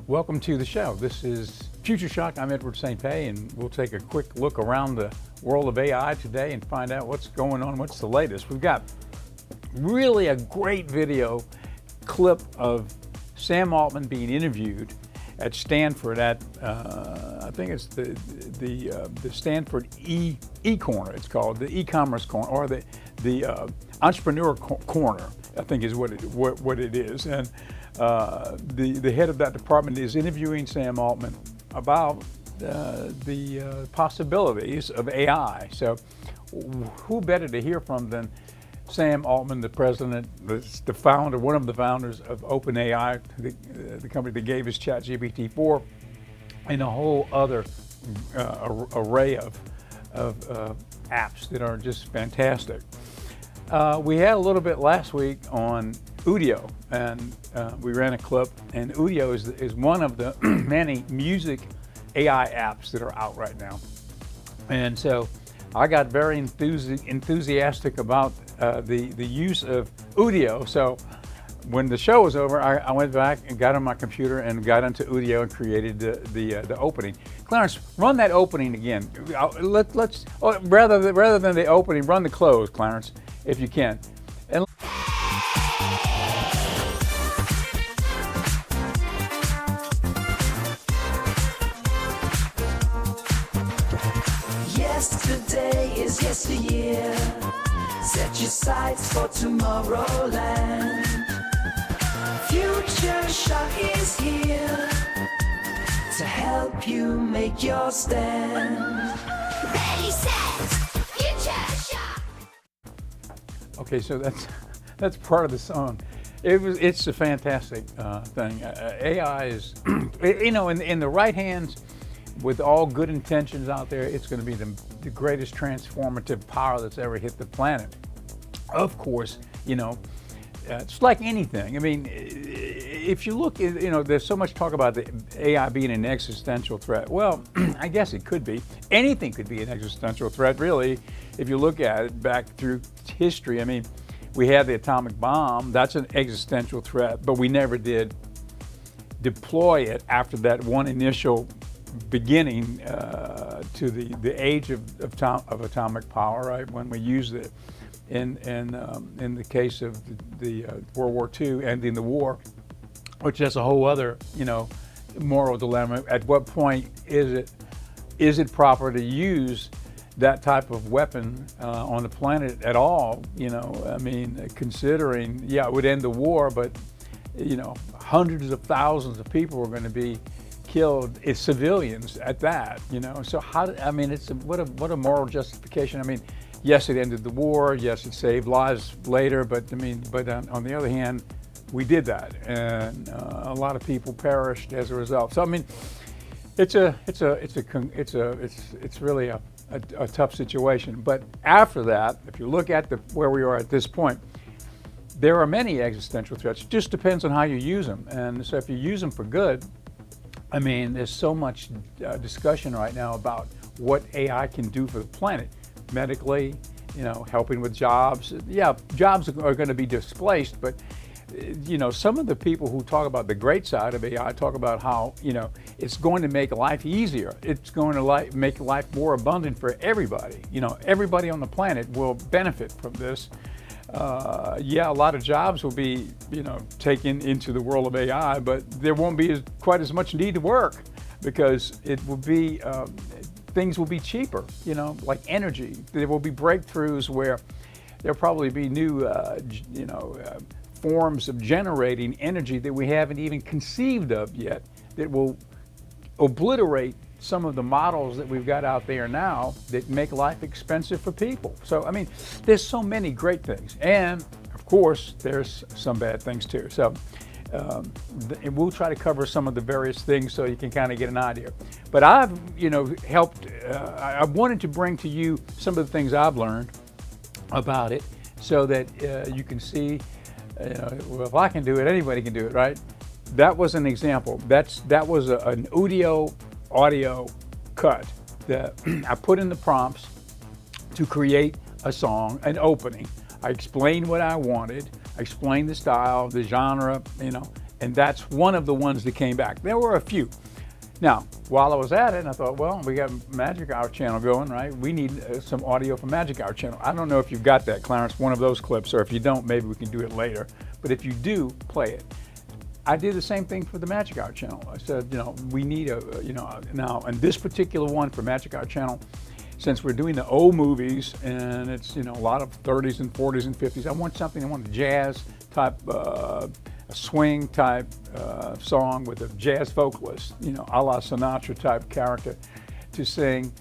Welcome to the show. This is Future Shock. I'm Edward St. Pé, and we'll take a quick look around the world of AI today and find out what's going on, what's the latest. We've got really a great video clip of Sam Altman being interviewed at Stanford at I think it's the Stanford e-corner. It's called the e-commerce corner, or the entrepreneur corner, I think is what it is. And the head of that department is interviewing Sam Altman about the possibilities of AI. So who better to hear from than Sam Altman, the president, the founder, one of the founders of OpenAI, the company that gave us ChatGPT-4, and a whole other array of apps that are just fantastic. We had a little bit last week on Udio, and we ran a clip, and Udio is one of the many music AI apps that are out right now. And so I got very enthusiastic about the use of Udio. So when the show was over, I went back and got on my computer and got into Udio and created the opening. Clarence, run that opening again. Rather than the opening, run the close, Clarence, if you can. And yesterday is yesteryear. Set your sights for tomorrowland. Future Shock is here to help you make your stand. Ready, set, Future Shock. okay, so that's part of the song. It's a fantastic thing. AI is, in the right hands, with all good intentions out there, it's going to be the greatest transformative power that's ever hit the planet. Of course, it's like anything. I mean, if you look, there's so much talk about the AI being an existential threat. Well, I guess it could be. Anything could be an existential threat, really, if you look at it back through history. I mean, we had the atomic bomb. That's an existential threat, but we never did deploy it after that one initial beginning to the age of atomic power, right? When we used it in the case of the World War II, ending the war, which is a whole other moral dilemma. At what point is it proper to use that type of weapon on the planet at all? I mean, considering, yeah, it would end the war, but hundreds of thousands of people are going to be killed as civilians at that, So what a moral justification. I mean, yes, it ended the war. Yes, it saved lives later. But on the other hand, we did that, and a lot of people perished as a result. So I mean, it's really a tough situation. But after that, if you look at where we are at this point, there are many existential threats. It just depends on how you use them. And so if you use them for good, I mean, there's so much discussion right now about what AI can do for the planet, medically, helping with jobs. Yeah, jobs are going to be displaced, but some of the people who talk about the great side of AI talk about how it's going to make life easier. It's going to make life more abundant for everybody. Everybody on the planet will benefit from this. Yeah, a lot of jobs will be, taken into the world of AI, but there won't be quite as much need to work because it will be, things will be cheaper, like energy. There will be breakthroughs where there'll probably be new, forms of generating energy that we haven't even conceived of yet that will obliterate some of the models that we've got out there now that make life expensive for people. So, I mean, there's so many great things. And, of course, there's some bad things too. So, and we'll try to cover some of the various things so you can kind of get an idea. But I've, helped, I wanted to bring to you some of the things I've learned about it so that you can see, well, if I can do it, anybody can do it, right? That was an example. That was an Udio audio cut that I put in the prompts to create a song, an opening. I explained what I wanted. I explained the style, the genre, And that's one of the ones that came back. There were a few. Now, while I was at it, I thought, well, we got Magic Hour channel going, right? We need some audio for Magic Hour channel. I don't know if you've got that, Clarence, one of those clips, or if you don't, maybe we can do it later. But if you do, play it. I did the same thing for the Magic Hour channel. I said, we need now, and this particular one for Magic Hour channel, since we're doing the old movies and it's, a lot of 30s and 40s and 50s, I want a jazz type, a swing type song with a jazz vocalist, a la Sinatra type character to sing,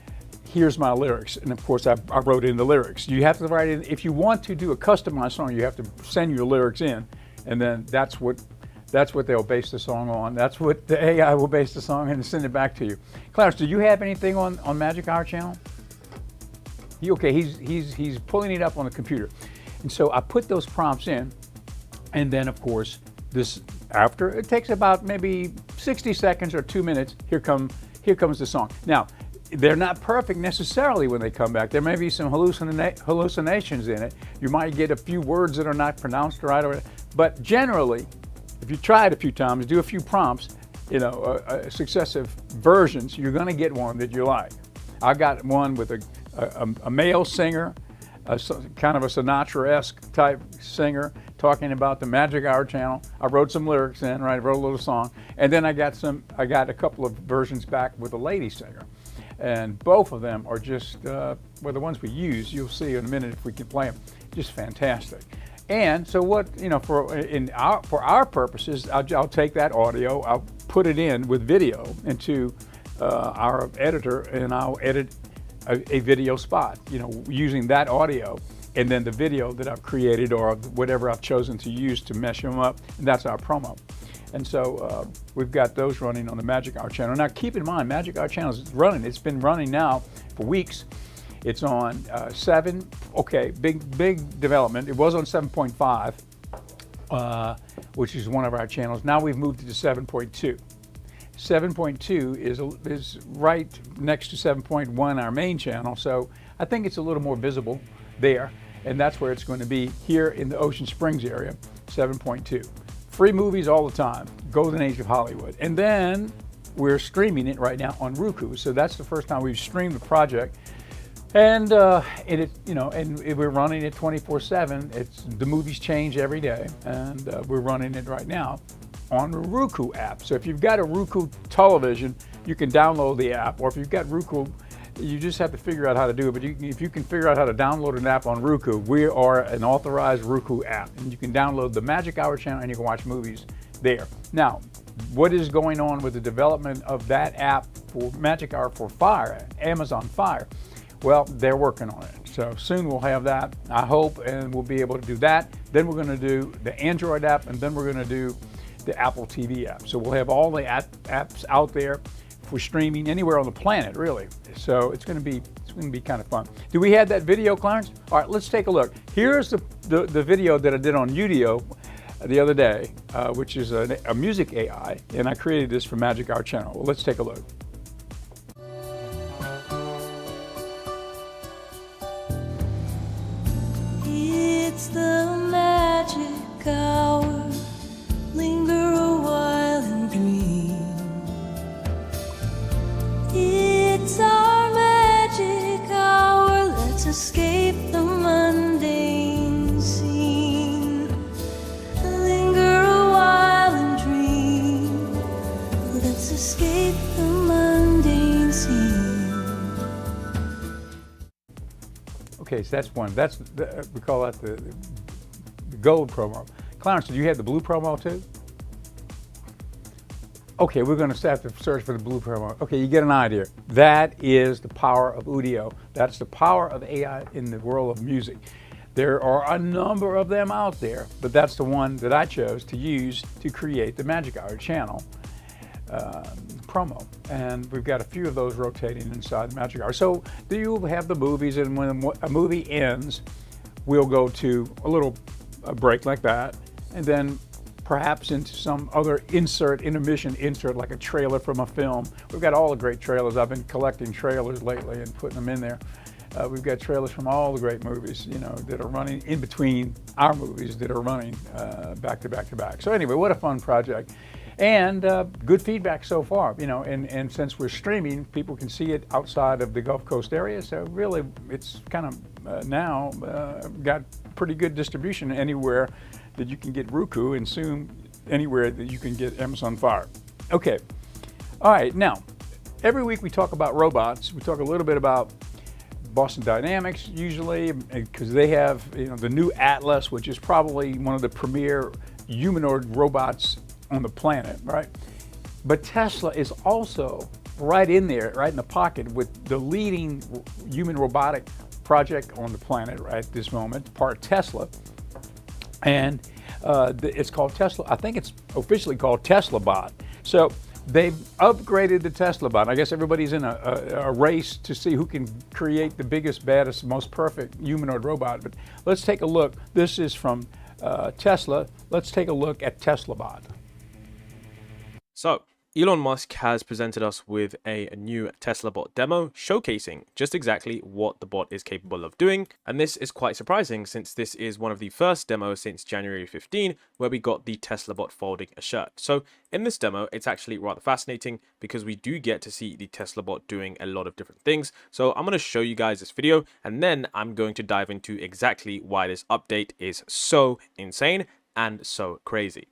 here's my lyrics. And of course I wrote in the lyrics. You have to write in, if you want to do a customized song, you have to send your lyrics in, and then that's what they'll base the song on. That's what the AI will base the song and send it back to you. Clarence, do you have anything on Magic Hour channel? Okay, he's pulling it up on the computer. And so I put those prompts in, and then of course, after it takes about maybe 60 seconds or 2 minutes, here comes the song. Now, they're not perfect necessarily when they come back. There may be some hallucinations in it. You might get a few words that are not pronounced right, but generally, if you try it a few times, do a few prompts, successive versions, you're going to get one that you like. I got one with a male singer, kind of a Sinatra-esque type singer, talking about the Magic Hour channel. I wrote some lyrics in, right? I wrote a little song, and then I got a couple of versions back with a lady singer, and both of them are just the ones we use. You'll see in a minute if we can play them. Just fantastic. And so for our purposes, I'll take that audio, I'll put it in with video into our editor, and I'll edit a video spot, using that audio, and then the video that I've created or whatever I've chosen to use to mesh them up, and that's our promo. And so we've got those running on the Magic Hour channel. Now keep in mind, Magic Hour channel is running. It's been running now for weeks. It's on 7, okay, big development. It was on 7.5, which is one of our channels. Now we've moved it to 7.2. 7.2 is right next to 7.1, our main channel, so I think it's a little more visible there, and that's where it's going to be here in the Ocean Springs area, 7.2. Free movies all the time, golden age of Hollywood. And then we're streaming it right now on Roku, so that's the first time we've streamed the project. And we're running it 24/7. The movies change every day, and we're running it right now on the Roku app. So if you've got a Roku television, you can download the app, or if you've got Roku, you just have to figure out how to do it. But if you can figure out how to download an app on Roku, we are an authorized Roku app, and you can download the Magic Hour channel and you can watch movies there. Now, what is going on with the development of that app for Magic Hour for Fire, Amazon Fire? Well, they're working on it. So soon we'll have that, I hope, and we'll be able to do that. Then we're going to do the Android app, and then we're going to do the Apple TV app. So we'll have all the apps out there for streaming anywhere on the planet, really. So it's going to be kind of fun. Do we have that video, Clarence? All right, let's take a look. Here's the video that I did on Udio the other day, which is a music AI, and I created this for Magic Hour channel. Well, let's take a look. It's the magic hour. Linger a while and dream. It's our magic hour. Let's escape the mundane scene. Linger a while and dream. Let's escape the mundane scene. Okay, so that's one. We call that the gold promo. Clarence, did you have the blue promo too? Okay, we're going to have to search for the blue promo. Okay, you get an idea. That is the power of Udio. That's the power of AI in the world of music. There are a number of them out there, but that's the one that I chose to use to create the Magic Hour channel promo. And we've got a few of those rotating inside the Magic Hour. So you have the movies, and when a movie ends, we'll go to a little break like that, and then perhaps into some other intermission insert, like a trailer from a film. We've got all the great trailers. I've been collecting trailers lately and putting them in there. We've got trailers from all the great movies, you know, that are running in between our movies that are running back to back to back. So anyway, what a fun project. And good feedback so far, you know, and since we're streaming, people can see it outside of the Gulf Coast area. So really, it's kind of now got pretty good distribution anywhere that you can get Roku, and soon anywhere that you can get Amazon Fire. Okay, all right, now, every week we talk about robots. We talk a little bit about Boston Dynamics usually, because they have, you know, the new Atlas, which is probably one of the premier humanoid robots on the planet, right? But Tesla is also right in there, right in the pocket with the leading human robotic project on the planet right at this moment, part Tesla. And it's called Tesla, I think it's officially called Tesla Bot. So they've upgraded the Tesla Bot. I guess everybody's in a race to see who can create the biggest, baddest, most perfect humanoid robot. But let's take a look. This is from Tesla. Let's take a look at Tesla Bot. So, Elon Musk has presented us with a new Tesla bot demo showcasing just exactly what the bot is capable of doing. And this is quite surprising since this is one of the first demos since January 15 where we got the Tesla bot folding a shirt. So in this demo, it's actually rather fascinating because we do get to see the Tesla bot doing a lot of different things. So I'm going to show you guys this video and then I'm going to dive into exactly why this update is so insane and so crazy.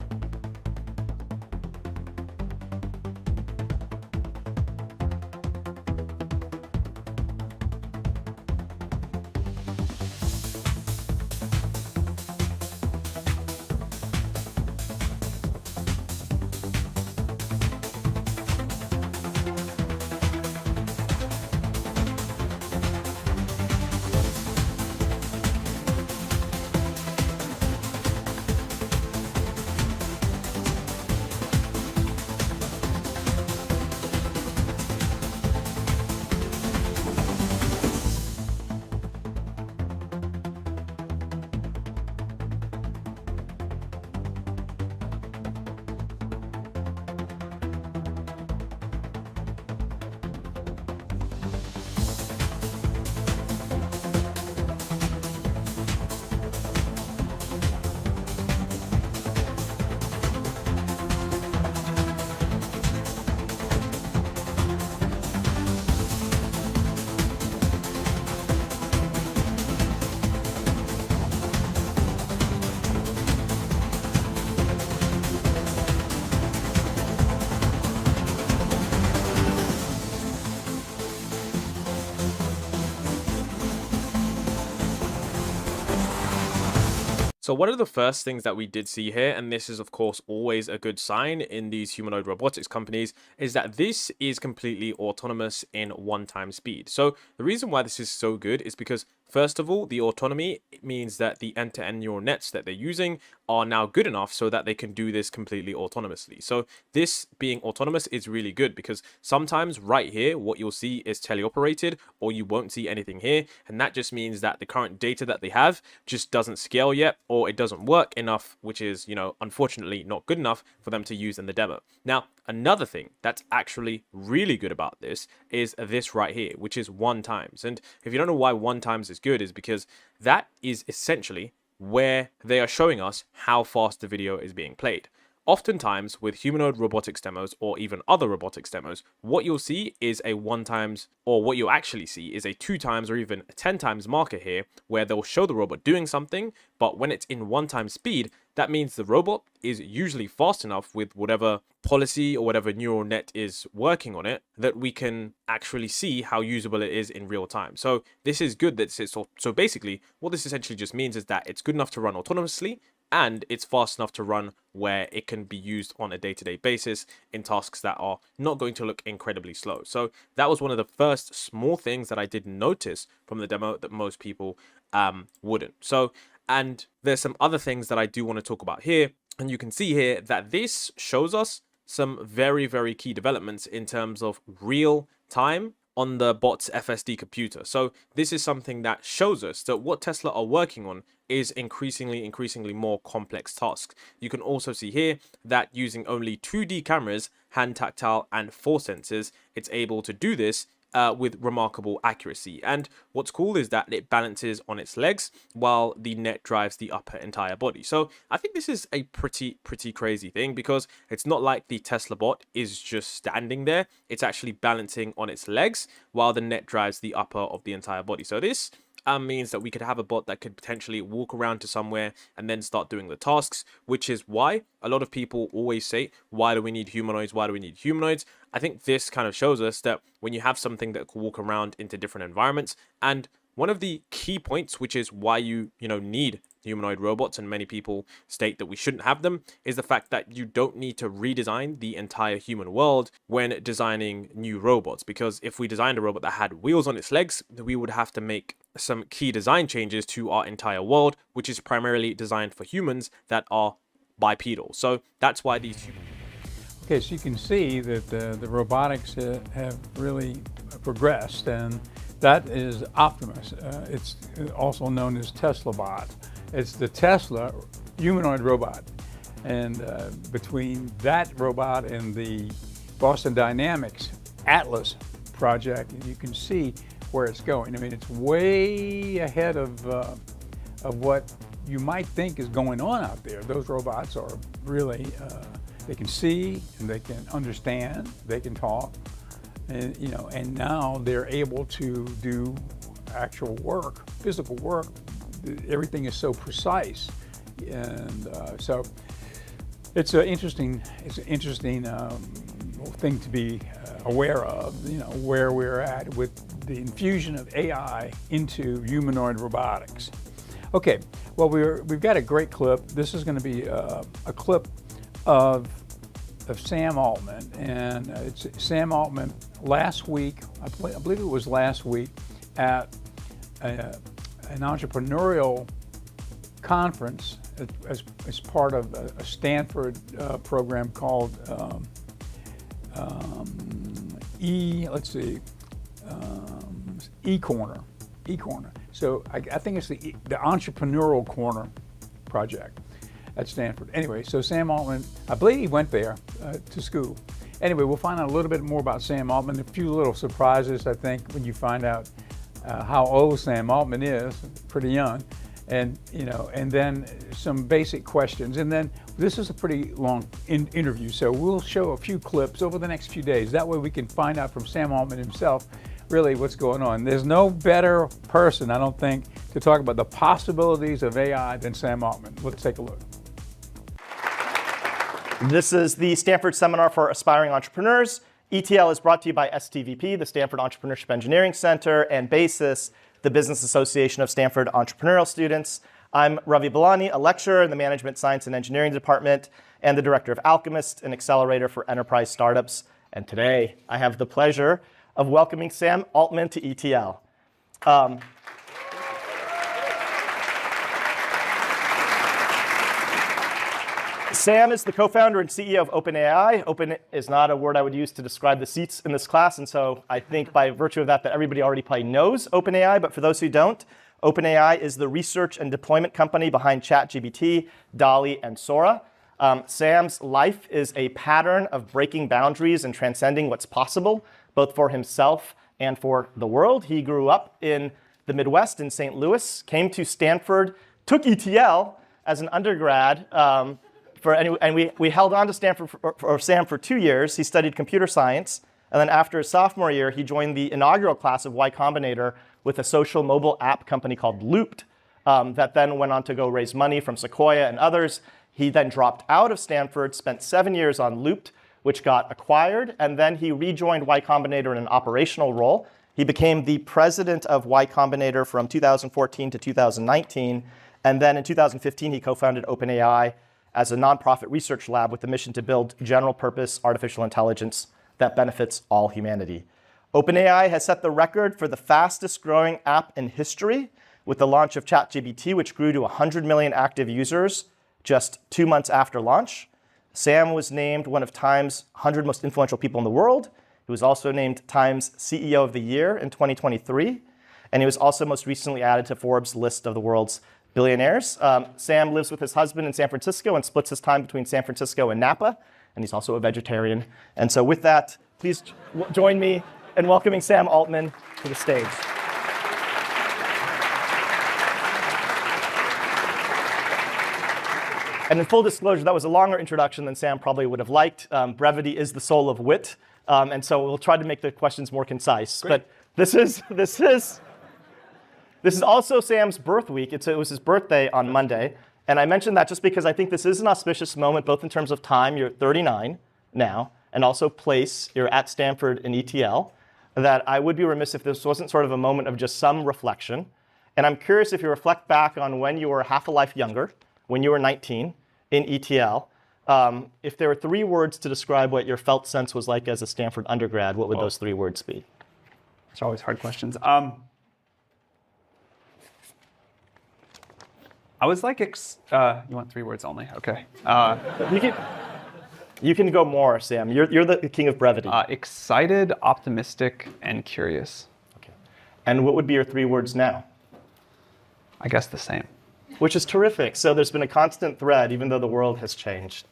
So one of the first things that we did see here, and this is of course always a good sign in these humanoid robotics companies, is that this is completely autonomous in 1x speed. So the reason why this is so good is because first of all, the autonomy means that the end-to-end neural nets that they're using are now good enough so that they can do this completely autonomously. So this being autonomous is really good because sometimes right here, what you'll see is teleoperated or you won't see anything here. And that just means that the current data that they have just doesn't scale yet, or it doesn't work enough, which is, you know, unfortunately not good enough for them to use in the demo. Now, another thing that's actually really good about this is this right here, which is 1x. And if you don't know why 1x is good, is because that is essentially where they are showing us how fast the video is being played. Oftentimes with humanoid robotics demos or even other robotics demos, what you'll see is a 1x, or what you'll actually see is a 2x or even a 10x marker here where they'll show the robot doing something, but when it's in 1x speed, that means the robot is usually fast enough with whatever policy or whatever neural net is working on it that we can actually see how usable it is in real time. So this is good. So basically what this essentially just means is that it's good enough to run autonomously, and it's fast enough to run where it can be used on a day-to-day basis in tasks that are not going to look incredibly slow. So that was one of the first small things that I did notice from the demo that most people wouldn't. So, and there's some other things that I do want to talk about here. And you can see here that this shows us some very, very key developments in terms of real time on the bot's FSD computer. So this is something that shows us that what Tesla are working on is increasingly more complex tasks. You can also see here that using only 2D cameras, hand tactile and force sensors, it's able to do this with remarkable accuracy. And what's cool is that it balances on its legs while the net drives the upper entire body. So I think this is a pretty crazy thing, because it's not like the Tesla bot is just standing there. It's actually balancing on its legs while the net drives the upper of the entire body. So this means that we could have a bot that could potentially walk around to somewhere and then start doing the tasks, which is why a lot of people always say, why do we need humanoids? Why do we need humanoids? I think this kind of shows us that when you have something that can walk around into different environments, and one of the key points, which is why you need humanoid robots, and many people state that we shouldn't have them, is the fact that you don't need to redesign the entire human world when designing new robots. Because if we designed a robot that had wheels on its legs, we would have to make some key design changes to our entire world, which is primarily designed for humans that are bipedal. So that's why these humans... Okay, so you can see that the robotics have really progressed, and that is Optimus. It's also known as Tesla Bot. It's the Tesla humanoid robot. And between that robot and the Boston Dynamics Atlas project, you can see where it's going. I mean, it's way ahead of what you might think is going on out there. Those robots are really, they can see and they can understand, they can talk, and and now they're able to do actual work, physical work. Everything is so precise, and so it's an interesting thing to be aware of. Where we're at with the infusion of AI into humanoid robotics. Okay, well we've got a great clip. This is going to be a clip of Sam Altman, and it's Sam Altman last week. I believe it was last week at an entrepreneurial conference as part of a Stanford program called eCorner. So I think it's the Entrepreneurial Corner project at Stanford. Anyway, so Sam Altman, I believe he went there to school. Anyway, we'll find out a little bit more about Sam Altman. A few little surprises, I think, when you find out how old Sam Altman is, pretty young, and and then some basic questions. And then this is a pretty long interview, so we'll show a few clips over the next few days. That way we can find out from Sam Altman himself really what's going on. There's no better person, I don't think, to talk about the possibilities of AI than Sam Altman. Let's take a look. This is the Stanford Seminar for Aspiring Entrepreneurs. ETL is brought to you by STVP, the Stanford Entrepreneurship Engineering Center, and BASIS, the Business Association of Stanford Entrepreneurial Students. I'm Ravi Balani, a lecturer in the Management Science and Engineering Department, and the director of Alchemist, an accelerator for enterprise startups. And today, I have the pleasure of welcoming Sam Altman to ETL. Sam is the co-founder and CEO of OpenAI. Open is not a word I would use to describe the seats in this class, and so I think by virtue of that everybody already probably knows OpenAI, but for those who don't, OpenAI is the research and deployment company behind ChatGPT, DALL-E, and Sora. Sam's life is a pattern of breaking boundaries and transcending what's possible, both for himself and for the world. He grew up in the Midwest in St. Louis, came to Stanford, took ETL as an undergrad, and we held on to Stanford for Sam for 2 years. He studied computer science, and then after his sophomore year, he joined the inaugural class of Y Combinator with a social mobile app company called Looped, that then went on to go raise money from Sequoia and others. He then dropped out of Stanford, spent 7 years on Looped, which got acquired, and then he rejoined Y Combinator in an operational role. He became the president of Y Combinator from 2014 to 2019, and then in 2015, he co-founded OpenAI as a nonprofit research lab with the mission to build general-purpose artificial intelligence that benefits all humanity. OpenAI has set the record for the fastest-growing app in history with the launch of ChatGPT, which grew to 100 million active users just 2 months after launch. Sam was named one of Time's 100 most influential people in the world. He was also named Time's CEO of the Year in 2023, and he was also most recently added to Forbes' list of the world's billionaires. Sam lives with his husband in San Francisco and splits his time between San Francisco and Napa, and he's also a vegetarian. And so with that, please join me and welcoming Sam Altman to the stage. And in full disclosure, that was a longer introduction than Sam probably would have liked. Brevity is the soul of wit, and so we'll try to make the questions more concise. Great. But this is also Sam's birth week. It was his birthday on Monday, and I mentioned that just because I think this is an auspicious moment, both in terms of time, you're 39 now, and also place, you're at Stanford in ETL, that I would be remiss if this wasn't sort of a moment of just some reflection. And I'm curious if you reflect back on when you were half a life younger, when you were 19 in ETL, if there were 3 words to describe what your felt sense was like as a Stanford undergrad, what would those 3 words be? It's always hard questions. I was like, you want 3 words only? Okay. You can go more, Sam. You're the king of brevity. Excited, optimistic, and curious. Okay. And what would be your 3 words now? I guess the same. Which is terrific. So there's been a constant thread, even though the world has changed.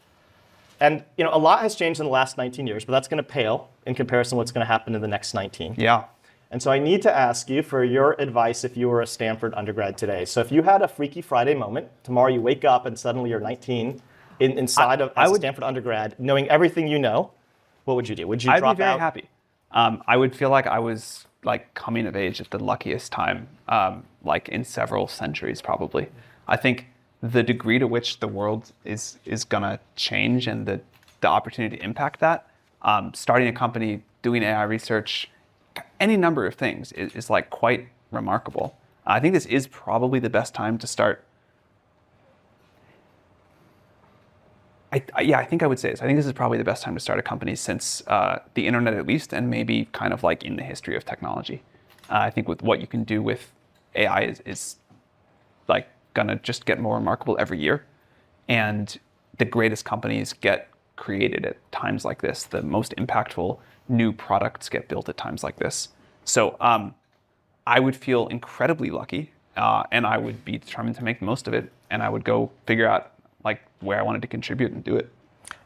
And a lot has changed in the last 19 years, but that's going to pale in comparison to what's going to happen in the next 19. Yeah. And so I need to ask you for your advice if you were a Stanford undergrad today. So if you had a Freaky Friday moment, tomorrow you wake up and suddenly you're 19 inside of a Stanford undergrad, knowing everything you know, what would you do? Would you drop out? I'd be very happy. I would feel like I was like coming of age at the luckiest time, like in several centuries probably. I think the degree to which the world is gonna change and the opportunity to impact that, starting a company, doing AI research, any number of things is like quite remarkable. I think this is probably the best time to start. I think I would say this. I think this is probably the best time to start a company since the internet at least, and maybe kind of like in the history of technology. I think with what you can do with AI is like gonna just get more remarkable every year. And the greatest companies get created at times like this. The most impactful new products get built at times like this. So I would feel incredibly lucky, and I would be determined to make the most of it. And I would go figure out like where I wanted to contribute and do it.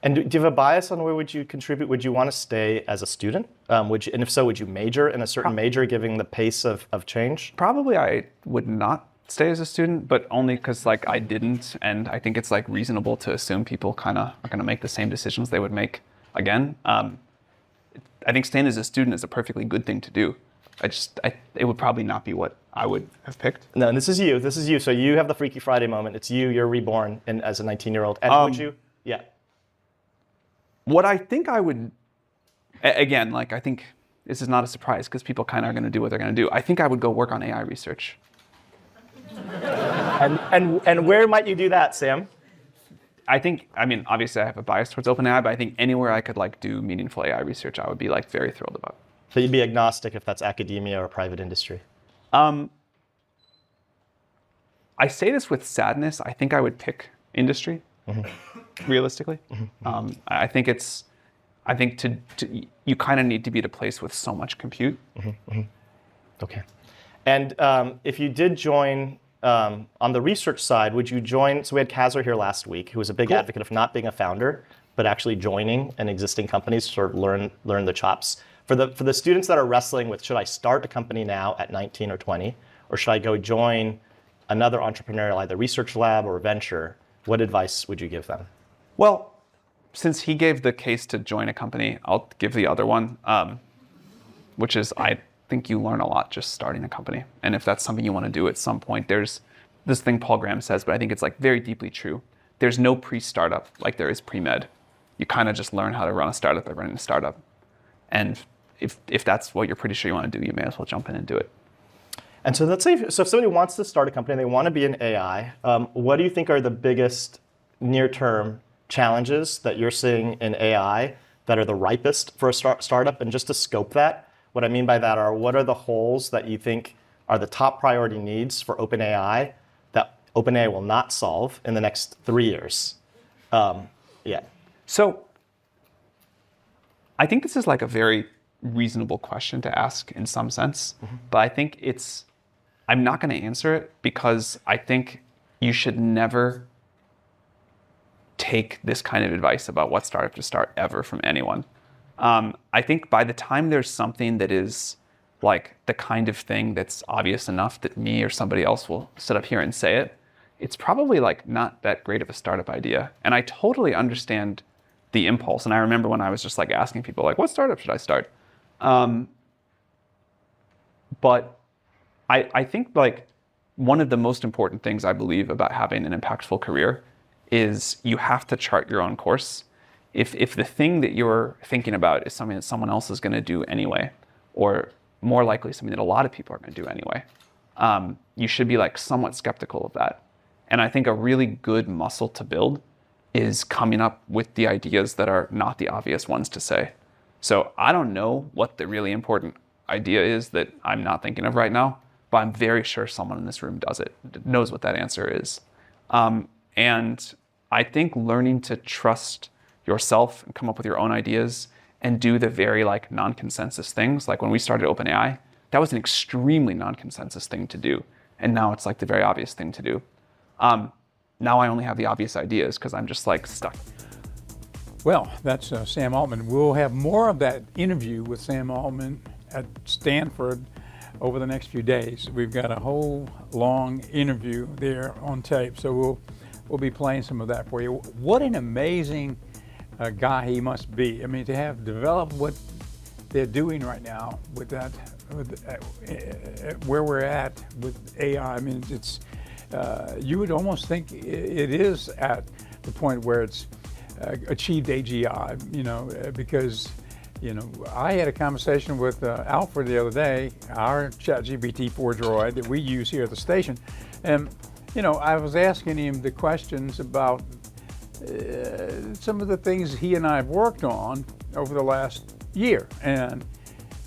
And do you have a bias on where would you contribute? Would you want to stay as a student? And if so, would you major in a certain major, given the pace of change? Probably I would not stay as a student, but only because like I didn't, and I think it's like reasonable to assume people kind of are going to make the same decisions they would make again. I think staying as a student is a perfectly good thing to do. It would probably not be what I would have picked. No, and this is you. So you have the Freaky Friday moment. It's you. You're reborn as a 19-year-old. And would you? Yeah. What I think I would, again, like I think this is not a surprise because people kind of are going to do what they're going to do. I think I would go work on AI research. And where might you do that, Sam? I mean, obviously I have a bias towards OpenAI, but I think anywhere I could like do meaningful AI research, I would be like very thrilled about. So you'd be agnostic if that's academia or private industry? I say this with sadness. I think I would pick industry, realistically. I think you kind of need to be at a place with so much compute. Okay. And if you did join on the research side, would you join? So we had Kazar here last week, who was a big advocate of not being a founder, but actually joining an existing company to sort of learn the chops. For the students that are wrestling with, should I start a company now at 19 or 20, or should I go join another entrepreneurial, either research lab or venture? What advice would you give them? Well, since he gave the case to join a company, I'll give the other one, which is I think you learn a lot just starting a company. And if that's something you want to do at some point, there's this thing Paul Graham says, but I think it's like very deeply true. There's no pre-startup like there is pre-med. You kind of just learn how to run a startup by running a startup. And if that's what you're pretty sure you want to do, you may as well jump in and do it. And so let's say, if somebody wants to start a company, they want to be in AI, what do you think are the biggest near-term challenges that you're seeing in AI that are the ripest for a startup? And just to scope that, what I mean by that are, what are the holes that you think are the top priority needs for OpenAI that OpenAI will not solve in the next 3 years? Yeah. So I think this is like a very reasonable question to ask in some sense, but I think I'm not going to answer it because I think you should never take this kind of advice about what startup to start ever from anyone. I think by the time there's something that is like the kind of thing that's obvious enough that me or somebody else will sit up here and say it, it's probably like not that great of a startup idea. And I totally understand the impulse. And I remember when I was just like asking people like, what startup should I start? But I think like one of the most important things I believe about having an impactful career is you have to chart your own course. If the thing that you're thinking about is something that someone else is going to do anyway, or more likely something that a lot of people are going to do anyway, you should be like somewhat skeptical of that. And I think a really good muscle to build is coming up with the ideas that are not the obvious ones to say. So I don't know what the really important idea is that I'm not thinking of right now, but I'm very sure someone in this room knows what that answer is. And I think learning to trust yourself and come up with your own ideas and do the very like non-consensus things. Like when we started OpenAI, that was an extremely non-consensus thing to do. And now it's like the very obvious thing to do. Now I only have the obvious ideas because I'm just like stuck. Well, that's Sam Altman. We'll have more of that interview with Sam Altman at Stanford over the next few days. We've got a whole long interview there on tape, so we'll be playing some of that for you. What an amazing guy he must be. I mean, to have developed what they're doing right now with that, where we're at with AI. I mean, it's you would almost think it is at the point where it's achieved AGI, you know, because, you know, I had a conversation with Alfred the other day, our ChatGPT 4 droid that we use here at the station, and, you know, I was asking him the questions about some of the things he and I have worked on over the last year, and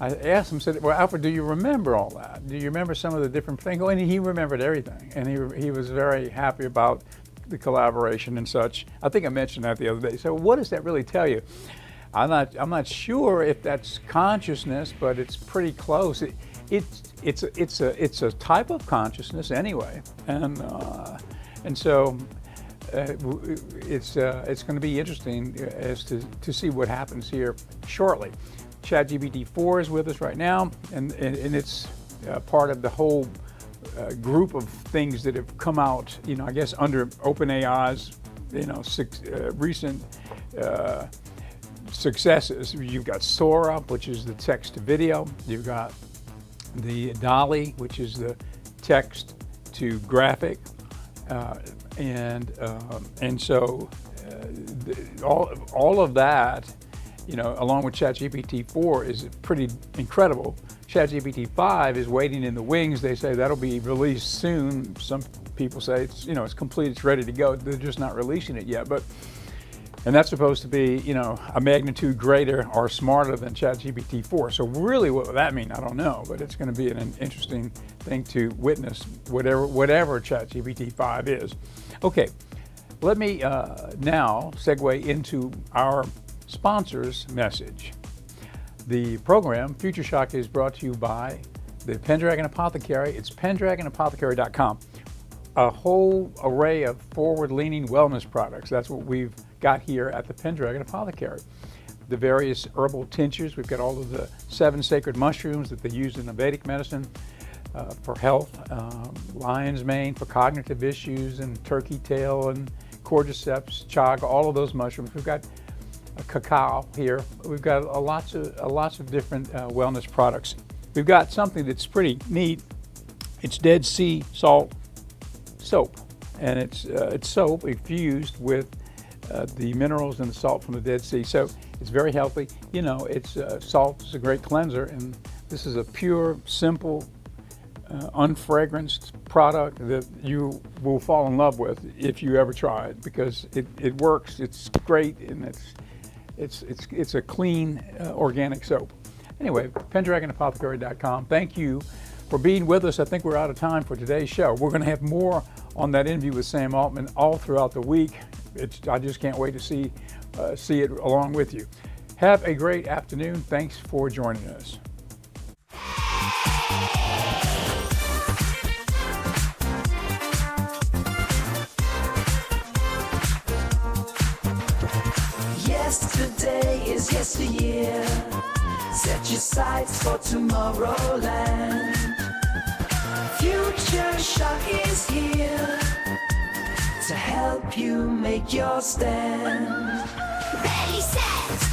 I asked him, said, well, Alfred, do you remember all that? Do you remember some of the different things? And he remembered everything, and he was very happy about the collaboration and such. I think I mentioned that the other day. So what does that really tell you? I'm not sure if that's consciousness, but it's pretty close. It's a type of consciousness anyway, and so it's going to be interesting as to see what happens here shortly. ChatGPT 4 is with us right now, and it's part of the whole group of things that have come out, you know, I guess under OpenAI's, you know, recent successes. You've got Sora, which is the text to video. You've got the DALL-E, which is the text to graphic, and so all of that, you know, along with ChatGPT 4 is pretty incredible. ChatGPT 5 is waiting in the wings. They say that'll be released soon. Some people say it's, you know, it's complete, it's ready to go. They're just not releasing it yet. And that's supposed to be, you know, a magnitude greater or smarter than ChatGPT 4. So really what would that mean? I don't know, but it's going to be an interesting thing to witness, whatever ChatGPT 5 is. Okay, let me now segue into our sponsor's message. The program, Future Shock, is brought to you by the Pendragon Apothecary. It's pendragonapothecary.com. A whole array of forward-leaning wellness products. That's what we've got here at the Pendragon Apothecary. The various herbal tinctures. We've got all of the 7 sacred mushrooms that they use in the Vedic medicine for health. Lion's mane for cognitive issues, and turkey tail, and cordyceps, chaga, all of those mushrooms. We've got cacao here. We've got lots of different wellness products. We've got something that's pretty neat. It's Dead Sea salt soap, and it's soap infused with the minerals and the salt from the Dead Sea. So it's very healthy. You know, it's salt is a great cleanser, and this is a pure, simple, unfragranced product that you will fall in love with if you ever try it, because it works. It's great, and it's a clean, organic soap. Anyway, pendragonapothecary.com. Thank you for being with us. I think we're out of time for today's show. We're going to have more on that interview with Sam Altman all throughout the week. I just can't wait to see it along with you. Have a great afternoon. Thanks for joining us. Yesterday Yesterday is yesteryear. Set your sights for tomorrowland. Future Shock is here to help you make your stand. Ready, set,